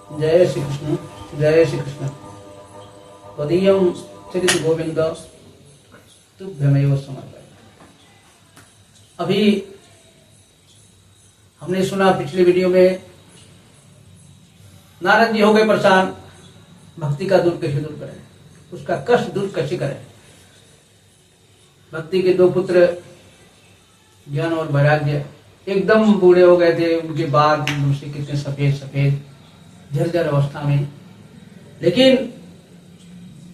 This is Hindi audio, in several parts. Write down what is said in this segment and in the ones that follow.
जय श्री कृष्ण, जय श्री कृष्ण। त्वदीयं चरित गोविंद तुभ्यमेव समर्पयामि। अभी हमने सुना पिछले वीडियो में नारद जी हो गए परेशान, भक्ति का दुख कैसे दूर करें, उसका कष्ट दूर कैसे करें। भक्ति के दो पुत्र ज्ञान और वैराग्य एकदम बूढ़े हो गए थे, उनके बाद उनसे कितने सफेद सफेद झरझर अवस्था में, लेकिन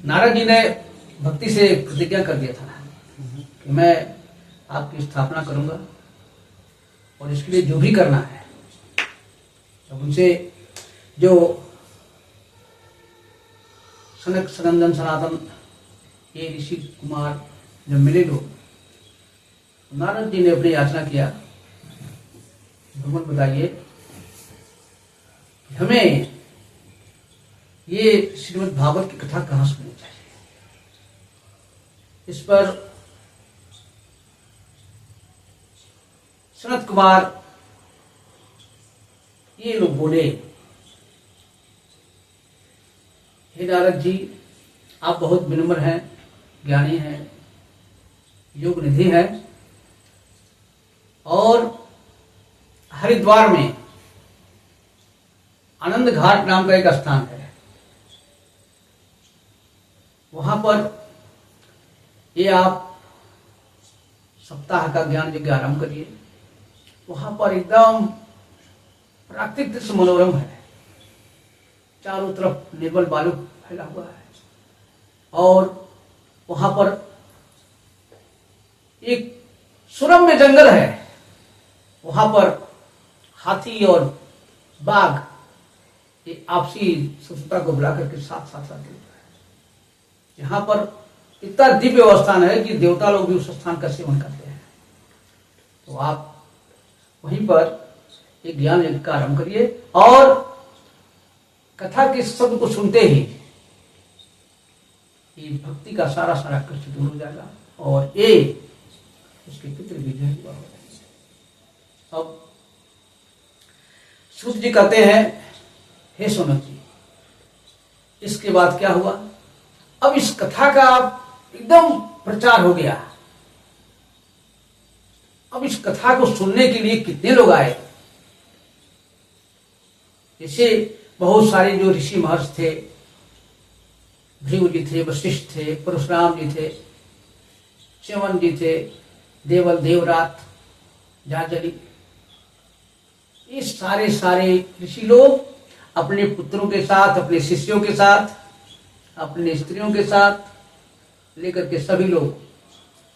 नारद जी ने भक्ति से प्रतिज्ञा कर दिया था कि मैं आपकी स्थापना करूंगा और इसके लिए जो भी करना है। जब उनसे जो सनक सनंदन सनातन ये ऋषि कुमार जब मिले लोग, नारद जी ने अपनी याचना किया, भगवान बताइए कि हमें ये श्रीमद् भागवत की कथा कहाँ सुननी चाहिए। इस पर सनत कुमार ये लोग बोले, हे नारद जी, आप बहुत विनम्र हैं, ज्ञानी हैं, योग निधि हैं, और हरिद्वार में आनंद घाट नाम का एक स्थान है, वहां पर ये आप सप्ताह का ज्ञान यज्ञ आरंभ करिए। वहां पर एकदम प्राकृतिक दृश्य मनोरम है, चारों तरफ निर्मल बालू फैला हुआ है, और वहां पर एक सुरम्य जंगल है, वहां पर हाथी और बाघ ये आपसी शत्रुता को बुला करके साथ साथ रहते हैं। यहाँ पर इतना दिव्य स्थान है कि देवता लोग भी उस स्थान का सेवन करते हैं। तो आप वहीं पर एक ज्ञान यज्ञ का आरंभ करिए, और कथा के शब्द को सुनते ही ये भक्ति का सारा सारा कष्ट दूर हो जाएगा, और ये उसके पितृ विजय हुआ हो जाएगा। अब सूत जी कहते हैं, हे सोनक जी, इसके बाद क्या हुआ। अब इस कथा का एकदम प्रचार हो गया। अब इस कथा को सुनने के लिए कितने लोग आए। जैसे बहुत सारे जो ऋषि महर्षि थे, भृगु जी थे, वशिष्ठ थे, परशुराम जी थे, च्यवन जी थे, देवल देवरात, जाजली, ये सारे सारे ऋषि लोग अपने पुत्रों के साथ, अपने शिष्यों के साथ, अपने स्त्रियों के साथ लेकर के सभी लोग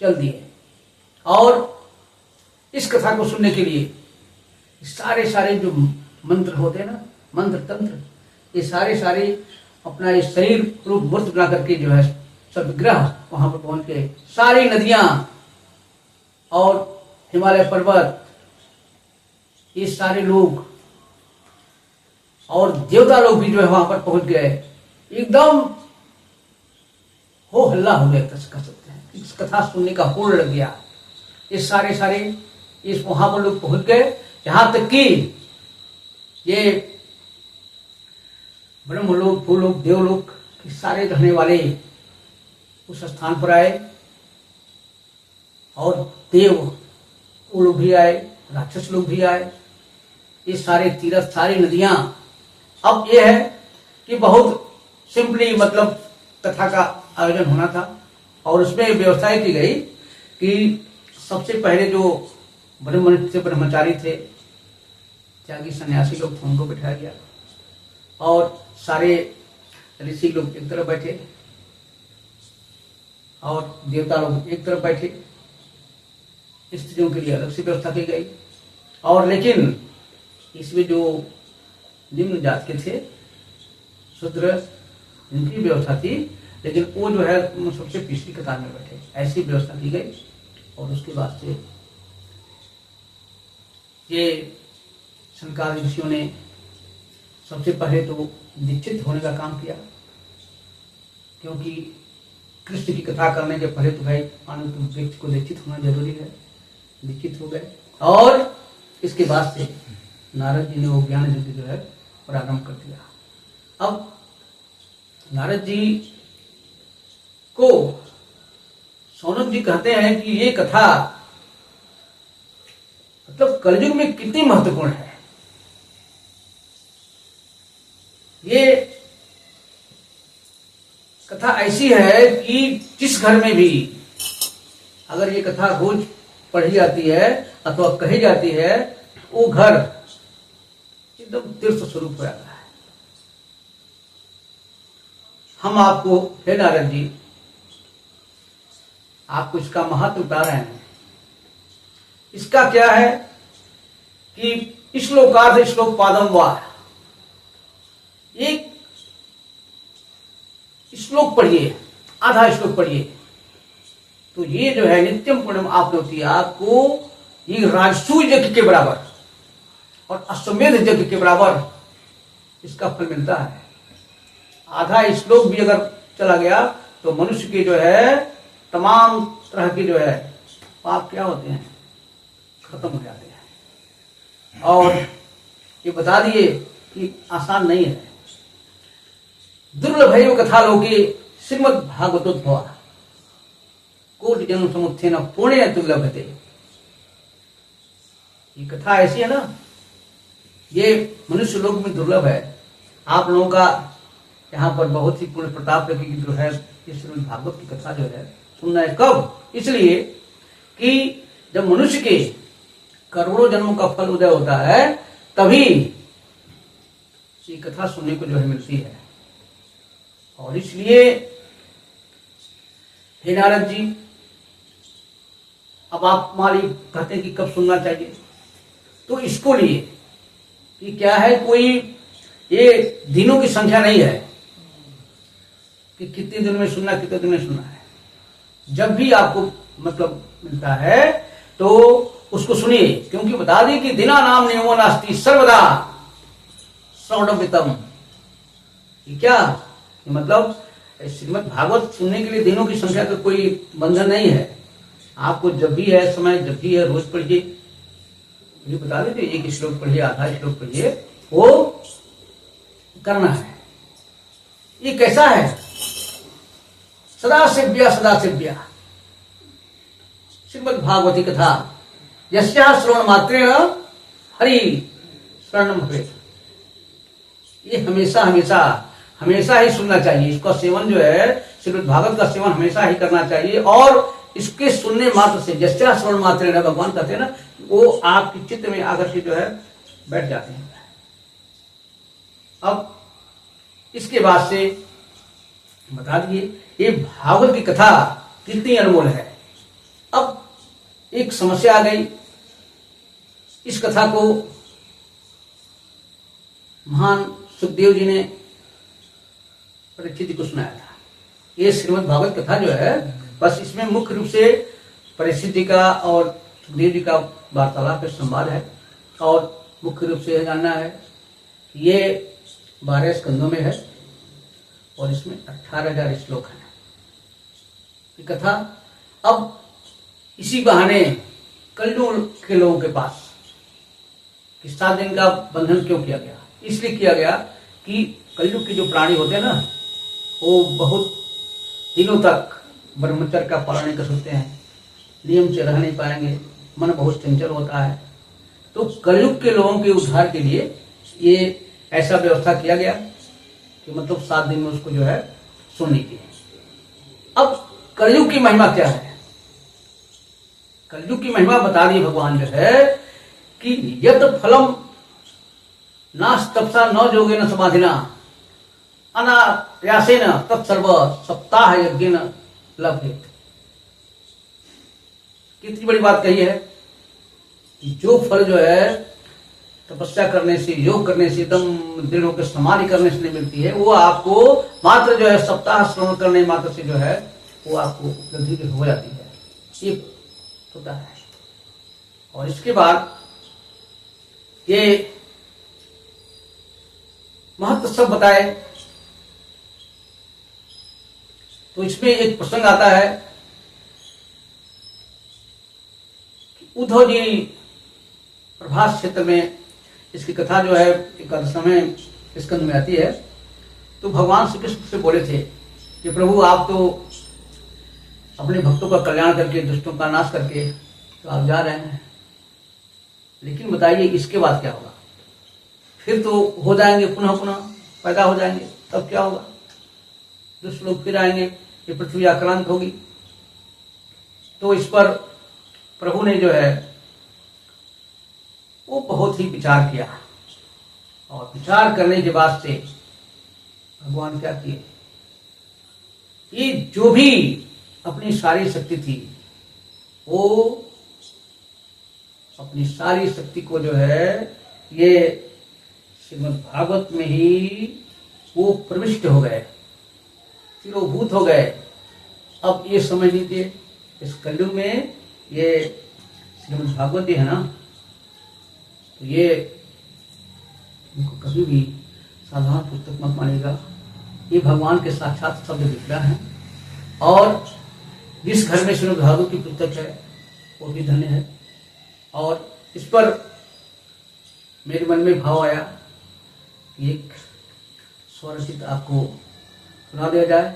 चल दिए, और इस कथा को सुनने के लिए सारे सारे जो मंत्र होते हैं ना, मंत्र तंत्र, ये सारे सारे अपना ये शरीर रूप मूर्त बना करके जो है सब विग्रह वहां पर पहुंच गए। सारी नदियां और हिमालय पर्वत, ये सारे लोग और देवता लोग भी जो है वहां पर पहुंच गए। एकदम हो हल्ला हो गया, कह सकते हैं, इस कथा सुनने का होड़ लग गया। ये सारे सारे इस वहां पर लोग पहुंच गए, यहां तक कि ये ब्रह्मलोक, भूलोक, देवलोक के सारे रहने वाले उस स्थान पर आए, और देव वो लोग भी आए, राक्षस लोग भी आए। ये सारे तीर्थ, सारी नदियां, अब ये है कि बहुत सिंपली मतलब कथा का आयोजन होना था, और उसमें व्यवस्था की गई कि सबसे पहले जो ब्रह्मनिष्ठ थे, ब्रह्मचारी थे, त्यागी सन्यासी लोग थे, उनको बिठाया गया, और सारे ऋषि लोग एक तरफ बैठे और देवता लोग एक तरफ बैठे। स्त्रियों के लिए अलग से व्यवस्था की गई, और लेकिन इसमें जो निम्न जात के थे, शूद्र, इनकी व्यवस्था थी, लेकिन वो जो है सबसे पिछली कतार में बैठे, ऐसी व्यवस्था की गई। और उसके बाद से ये शंकर ऋषियों ने सबसे पहले तो दीक्षित होने का काम किया, क्योंकि कृष्ण की कथा करने के पहले तो भाई आनंद व्यक्ति को दीक्षित होना जरूरी है। दीक्षित हो गए, और इसके बाद से नारद जी ने वो ज्ञान यज्ञ जो है प्रारंभ कर दिया। अब नारद जी को शौनक जी कहते हैं कि ये कथा मतलब कलयुग में कितनी महत्वपूर्ण है। ये कथा ऐसी है कि जिस घर में भी अगर ये कथा रोज पढ़ी जाती है अथवा कही जाती है, वो घर एकदम तीर्थ स्वरूप हो जाता है। हम आपको, हे नारद जी, आपको इसका महत्व बता रहे हैं। इसका क्या है कि श्लोकार्थ श्लोक पादम वा, एक श्लोक पढ़िए, आधा श्लोक पढ़िए, तो ये जो है नित्यम पुण्यम आपनोति, आपको ये राजसूय यज्ञ के बराबर और अश्वमेध यज्ञ के बराबर इसका फल मिलता है। आधा श्लोक भी अगर चला गया तो मनुष्य के जो है तमाम तरह के जो है पाप क्या होते हैं, खत्म हो जाते हैं। और ये बता दिए कि आसान नहीं है। दुर्लभ कथा लोके श्रीमद् भागवतोद्भवा कोटि जन्म समुत्थेन पुण्य दुर्लभते। ये कथा ऐसी है ना, ये मनुष्य लोक में दुर्लभ है। आप लोगों का यहाँ पर बहुत ही पूर्ण प्रताप की जो है ये श्रीमद् भागवत की कथा जो है सुनना है। कब? इसलिए कि जब मनुष्य के करोड़ों जन्मों का फल उदय होता है तभी ये कथा सुनने को जो है मिलती है। और इसलिए हे नारद जी, अब आप हमारी कहते हैं कि कब सुनना चाहिए, तो इसको लिए कि क्या है, कोई ये दिनों की संख्या नहीं है कि कितने दिन में सुनना, कितने दिन में सुनना है। जब भी आपको मतलब मिलता है तो उसको सुनिए, क्योंकि बता दी कि दिना नाम नियमो नास्ति सर्वदा श्रवणमितम। क्या मतलब श्रीमद् भागवत सुनने के लिए दिनों की संख्या का कोई बंधन नहीं है। आपको जब भी है समय, जब भी है रोज पढ़िए। ये बता देते, एक श्लोक पढ़िए, आधा श्लोक पढ़िए, वो करना है। ये कैसा है? सदा सेव्या श्रीमद् भागवती कथा यस्याः श्रवण मात्रेण हरि शरणम भवेत्। ये हमेशा ही सुनना चाहिए। इसका सेवन जो है, श्रीमद् भागवत का सेवन हमेशा ही करना चाहिए। और इसके सुनने मात्र से, यस्याः श्रवण मात्रेण, भगवान कहते हैं ना, वो आपके चित्त में आकर के जो है बैठ जाते हैं। अब इसके बाद से बता दिए ये भागवत की कथा कितनी अनमोल है। अब एक समस्या आ गई। इस कथा को महान सुखदेव जी ने परीक्षित जी को सुनाया था। ये श्रीमद् भागवत कथा जो है, बस इसमें मुख्य रूप से परीक्षित जी का और सुखदेव जी का वार्तालाप का संवाद है। और मुख्य रूप से यह जानना है कि ये 12 स्कंदों में है और इसमें 18,000 श्लोक हैं। ये कथा अब इसी बहाने कलयुग के लोगों के पास 7 दिन का बंधन क्यों किया गया? इसलिए किया गया कि कलयुग के जो प्राणी होते हैं ना, वो बहुत दिनों तक ब्रह्मचर्य का पालन नहीं कर सकते हैं, नियम से रह नहीं पाएंगे, मन बहुत चंचल होता है। तो कलयुग के लोगों के उद्धार के लिए ये ऐसा व्यवस्था किया गया कि मतलब 7 दिन में उसको जो है सुनने की। अब कलयुग की महिमा क्या है? कलयुग की महिमा बता दी भगवान जो है कि यत फलम नास्तपसा न जोगेन समाधिना अनायासेन तत्सर्व सप्ताह यज्ञेन लभेत। कितनी बड़ी बात कही है कि जो फल जो है तपस्या करने से, योग करने से, एकदम दृढ़ होकर समाधि करने से नहीं मिलती है, वो आपको मात्र जो है सप्ताह श्रवण करने मात्र से जो है वो आपको उपलब्धि हो जाती है। ये होता है। और इसके बाद ये महत्व सब बताए तो इसमें एक प्रसंग आता है उद्धव जी प्रभास क्षेत्र में, इसकी कथा जो है 11वें स्कंद में आती है। तो भगवान श्री कृष्ण से बोले थे कि प्रभु आप तो अपने भक्तों का कल्याण करके दुष्टों का नाश करके तो आप जा रहे हैं, लेकिन बताइए इसके बाद क्या होगा? फिर तो हो जाएंगे, पुनः पुनः पैदा हो जाएंगे, तब क्या होगा? दुष्ट लोग फिर आएंगे, ये पृथ्वी आक्रांत होगी। तो इस पर प्रभु ने जो है वो बहुत ही विचार किया, और विचार करने के बाद से भगवान क्या किए, ये जो भी अपनी सारी शक्ति थी वो अपनी सारी शक्ति को जो है ये श्रीमद् भागवत में ही वो प्रविष्ट हो गए, तिरोभूत हो गए। अब ये समझ लीजिए इस कलयुग में ये श्रीमद् भागवत है ना, तो ये इनको कभी भी साधारण पुस्तक मत मानिएगा, ये भगवान के साक्षात शब्द विग्रह हैं। और जिस घर में श्रीमद् भागवत की पुस्तक है वो भी धन्य है। और इस पर मेरे मन में भाव आया कि एक स्वरचित आपको सुना दिया जाए।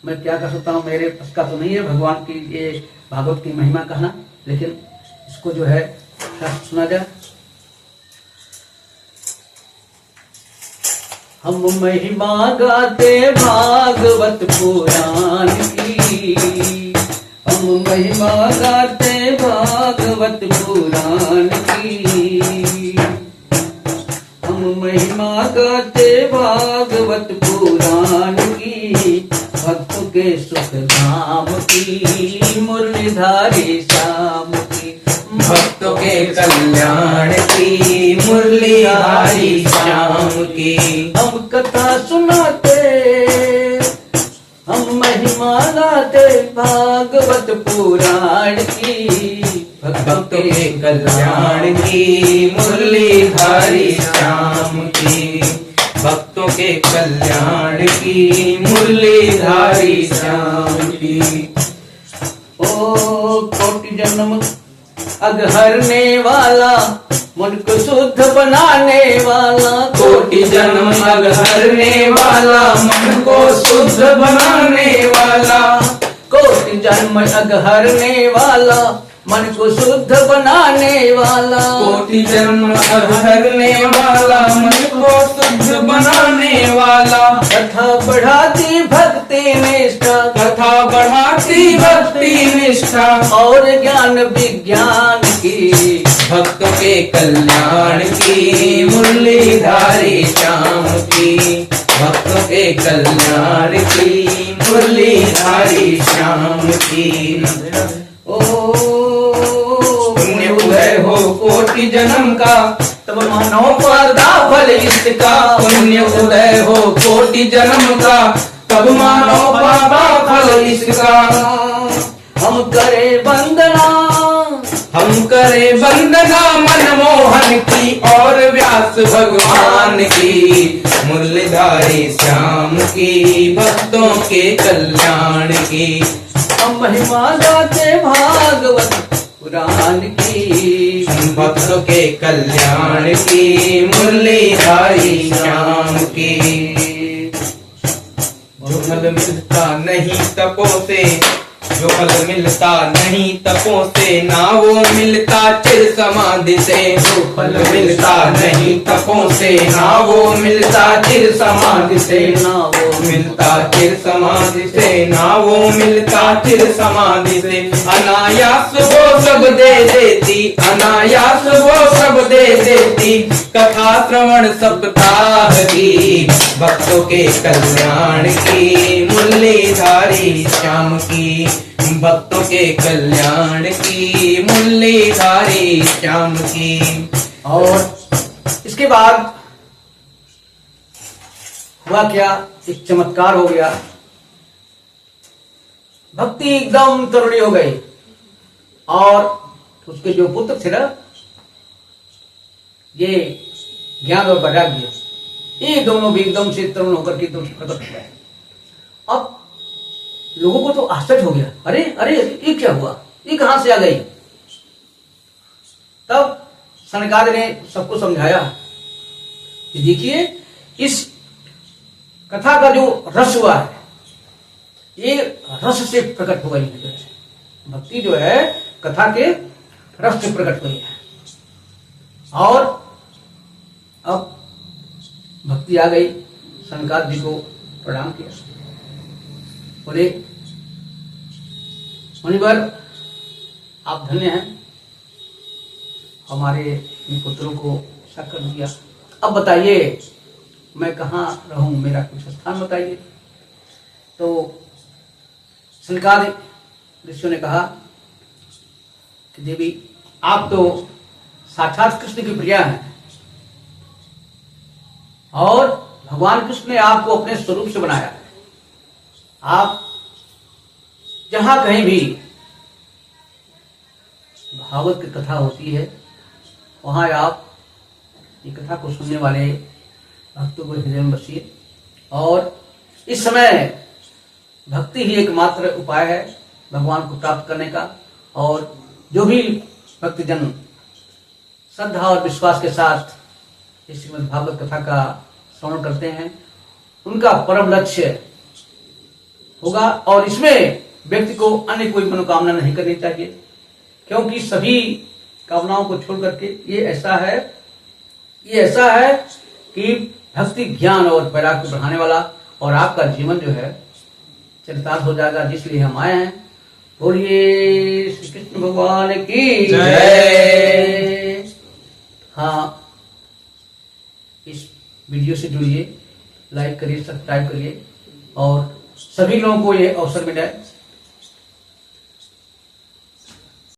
मैं क्या कर सकता हूँ, मेरे बस का तो नहीं है भगवान की ये भागवत की महिमा कहना, लेकिन इसको जो है सुना जाए। हम महिमा गाते भागवत पुराण की, हम महिमा गाते भागवत पुराण की, हम महिमा गाते भागवत पुराण की, भक्तों के सुख धाम की, मुरलीधारी श्याम की, भक्तों के कल्याण की, मुरलीधारी श्याम की। हम कथा सुनाते, हम महिमा गाते भागवत पुराण की, भक्तों के कल्याण की, मुरलीधारी श्याम की, भक्तों के कल्याण की, मुरलीधारी श्याम की। ओ कोटि जन्म अगहरने वाला, मन को शुद्ध बनाने वाला, कोटि जन्म अगहरने वाला, मन को शुद्ध बनाने वाला, कोटि जन्म अगहरने वाला, मन को शुद्ध बनाने वाला, कोटि जन्म अगहरने वाला, मन को शुद्ध बनाने वाला, कथा बढ़ाती भक्ति निष्ठा, कथा बढ़ाती भक्ति निष्ठा, और ज्ञान विज्ञान की, भक्तों के कल्याण की, मुरलीधारी श्याम की, भक्तों के कल्याण की, मुरलीधारी श्याम की। ओ पुण्य उदय हो कोटि जन्म का, तब मानव पर्दा फल इसका, पुण्य उदय हो कोटि जन्म का, तब मानो पापा फल इसका। हम करे वंदना, हम करे वंदना मनमोहन की, और व्यास भगवान की, मुरलीधारी श्याम की, भक्तों के कल्याण की। हम महिमा गाते भागवत पुराण की, भक्तों के कल्याण की, मुरलीधारी श्याम की। जो फल मिलता नहीं तपो से, जो फल मिलता नहीं तपो से, ना वो मिलता चिर समाधि से। जो फल मिलता नहीं तपो से, ना वो मिलता चिर समाधि से, ना वो मिलता चिर समाधि से, ना वो मिलता चिर समाधि से। अनायास वो सब दे देती, अनायास वो सब दे देती, कथा श्रवण सप्ताह की, भक्तों के कल्याण की, मुरलीधारी श्याम की, भक्तों के कल्याण की, मुरलीधारी श्याम की। और इसके बाद हुआ क्या, एक चमत्कार हो गया, भक्ति एकदम तरुणी हो गई, और उसके जो पुत्र थे ना, ये ज्ञान और वैराग्य, ये दोनों भी एकदम से तरुण होकर के एकदम से प्रकट हो गए। अब लोगों को तो आश्चर्य हो गया, अरे अरे ये क्या हुआ, ये कहां से आ गई। तब सनकादि ने सबको समझाया कि देखिए, इस कथा का जो रस हुआ है ये रस से प्रकट हुआ है। भक्ति जो है कथा के रस से प्रकट हुई है। और अब भक्ति आ गई, सनकादिक जी को प्रणाम किया, बोले मुनिवर आप धन्य हैं, हमारे इन पुत्रों को ऐसा कर दिया, अब बताइए मैं कहाँ रहूं, मेरा कुछ स्थान बताइए। तो सनकादिक ऋषियों ने कहा कि देवी आप तो साक्षात कृष्ण की प्रिया हैं और भगवान कृष्ण ने आपको अपने स्वरूप से बनाया है। आप जहां कहीं भी भागवत की कथा होती है वहां आप ये कथा को सुनने वाले भक्तों को हृदय में बसिए। और इस समय भक्ति ही एकमात्र उपाय है भगवान को प्राप्त करने का। और जो भी भक्तजन श्रद्धा और विश्वास के साथ इस श्रीमद् भागवत कथा का श्रवण करते हैं उनका परम लक्ष्य होगा। और इसमें व्यक्ति को अन्य कोई मनोकामना नहीं करनी चाहिए, क्योंकि सभी कामनाओं को छोड़ करके ये ऐसा है कि भक्ति ज्ञान और वैराग्य बढ़ाने वाला और आपका जीवन जो है चरितार्थ हो जाएगा, जिसलिए हम आए हैं। बोलिए श्री कृष्ण भगवान की जय। हाँ, इस वीडियो से जुड़िए, लाइक करिए, सब्सक्राइब करिए और सभी लोगों को ये अवसर मिले